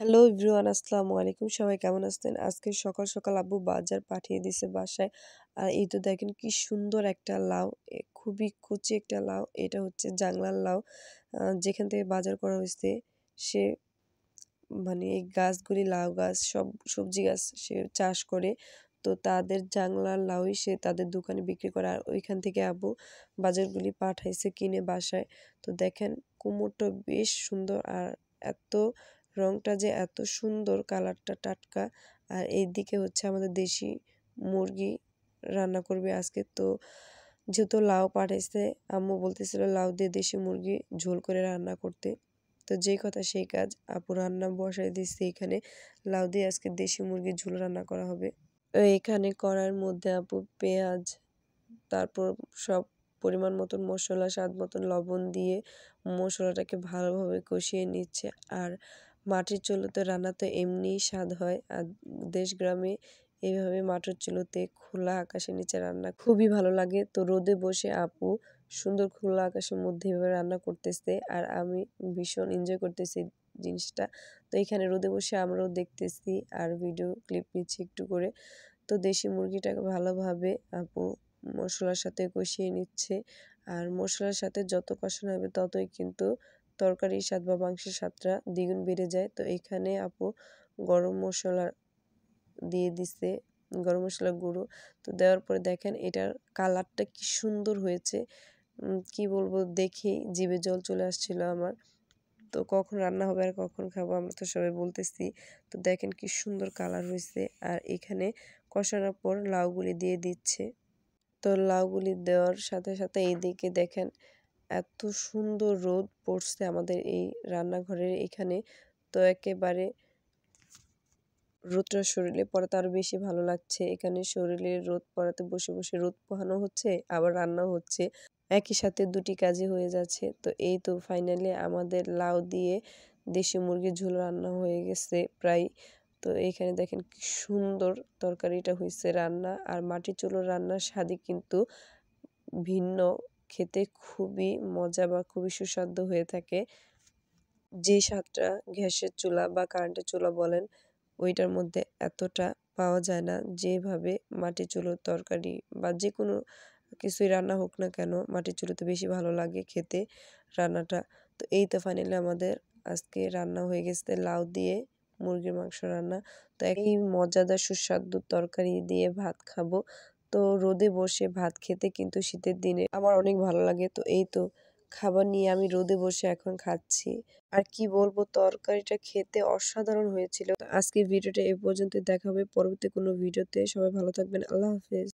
Hello everyone, আসসালামু আলাইকুম। সবাই কেমন আছেন? আজকে সকাল সকাল আব্বু বাজার পাঠিয়ে দিছে বাসায়। আর এই তো দেখেন কি সুন্দর একটা লাউ, খুবই কচি একটা লাউ। এটা হচ্ছে জাংলার লাউ। যেখান থেকে বাজার করা হয়েছে সে মানে এই গাছগুলি লাউ গাছ সব সবজি গাছ সে চাষ করে। তো তাদের জাংলার লাউই সে তাদের দোকানে বিক্রি করে। আর ওইখান থেকে আব্বু বাজারগুলি পাঠাইছে কিনে বাসায়। তো দেখেন কুমড়োটা বেশ সুন্দর, আর এত রংটা যে এত সুন্দর, কালারটা টাটকা। আর এইদিকে হচ্ছে আমাদের দেশি মুরগি রান্না করবে আজকে। তো যেহেতু লাউ পাঠাইছে, আম্মু বলতেছিল লাউ দিয়ে দেশি মুরগি ঝোল করে রান্না করতে। তো যেই কথা সেই কাজ, আপু রান্না বসাই দিচ্ছে এখানে। লাউ দিয়ে আজকে দেশি মুরগির ঝোল রান্না করা হবে। তো এখানে কড়াইয়ের মধ্যে আপু পেঁয়াজ, তারপর সব পরিমাণ মতন মশলা, স্বাদ মতন লবণ দিয়ে মশলাটাকে ভালোভাবে কষিয়ে নিচ্ছে। আর মাটির চুলোতে রান্না তো এমনিই স্বাদ হয়, আর দেশ গ্রামে এইভাবে মাটির চুলোতে খোলা আকাশের নিচে রান্না খুবই ভালো লাগে। তো রোদে বসে আপু সুন্দর খোলা আকাশের মধ্যে এভাবে রান্না করতেছে, আর আমি ভীষণ এনজয় করতেছি জিনিসটা। তো এখানে রোদে বসে আমরাও দেখতেছি আর ভিডিও ক্লিপ নিচ্ছি একটু করে। তো দেশি মুরগিটাকে ভালোভাবে আপু মশলার সাথে কষিয়ে নিচ্ছে। আর মশলার সাথে যত কষানো হবে ততই কিন্তু তরকারির স্বাদ বা মাংসের স্বাদটা দ্বিগুণ বেড়ে যায়। তো এখানে আপু গরম মশলা দিয়ে দিছে, গরম মশলার গুঁড়ো। তো দেওয়ার পরে দেখেন এটার কালারটা কি সুন্দর হয়েছে, কি বলবো, দেখেই জিভে জল চলে আসছিল আমার। তো কখন রান্না হবে আর কখন খাবো আমরা তো সবাই বলতেছি। তো দেখেন কি সুন্দর কালার হয়েছে। আর এখানে কষানোর পর লাউগুলি দিয়ে দিচ্ছে। তো লাউগুলি দেওয়ার সাথে সাথে এইদিকে দেখেন এত সুন্দর রোদ পড়ছে আমাদের এই রান্নাঘরের এখানে। তো একেবারে রোদটা শরীরে পড়াতে আরো বেশি ভালো লাগছে। এখানে শরীরে রোদ পড়াতে বসে বসে রোদ পোহানো হচ্ছে, আবার রান্নাও হচ্ছে। একই সাথে দুটি কাজই হয়ে যাচ্ছে। তো এই তো ফাইনালি আমাদের লাউ দিয়ে দেশি মুরগির ঝোল রান্না হয়ে গেছে প্রায়। তো এখানে দেখেন কি সুন্দর তরকারিটা হয়েছে রান্না। আর মাটির চুলোর রান্নার স্বাদই কিন্তু ভিন্ন, খেতে খুবই মজা বা খুবই সুস্বাদু হয়ে থাকে। যে স্বাদটা গ্যাসের চুলা বা কারেন্টের চুলা বলেন ওইটার মধ্যে এতটা পাওয়া যায় না। যেভাবে মাটির চুলোর তরকারি বা যেকোনো কিছুই রান্না হোক না কেন, মাটির চুলোতে বেশি ভালো লাগে খেতে রান্নাটা। তো এই তো ফাইনালি আমাদের আজকে রান্না হয়ে গেছে লাউ দিয়ে মুরগির মাংস রান্না। তো এই মজাদার সুস্বাদু তরকারি দিয়ে ভাত খাবো। তো রোদে বসে ভাত খেতে কিন্তু শীতের দিনে আমার অনেক ভালো লাগে। তো এই তো খাবার নিয়ে আমি রোদে বসে এখন খাচ্ছি। আর কি বলবো, তরকারিটা খেতে অসাধারণ হয়েছিল। তো আজকের ভিডিওটা এ পর্যন্তই, দেখা হবে পরবর্তী কোনো ভিডিওতে। সবাই ভালো থাকবেন। আল্লাহ হাফেজ।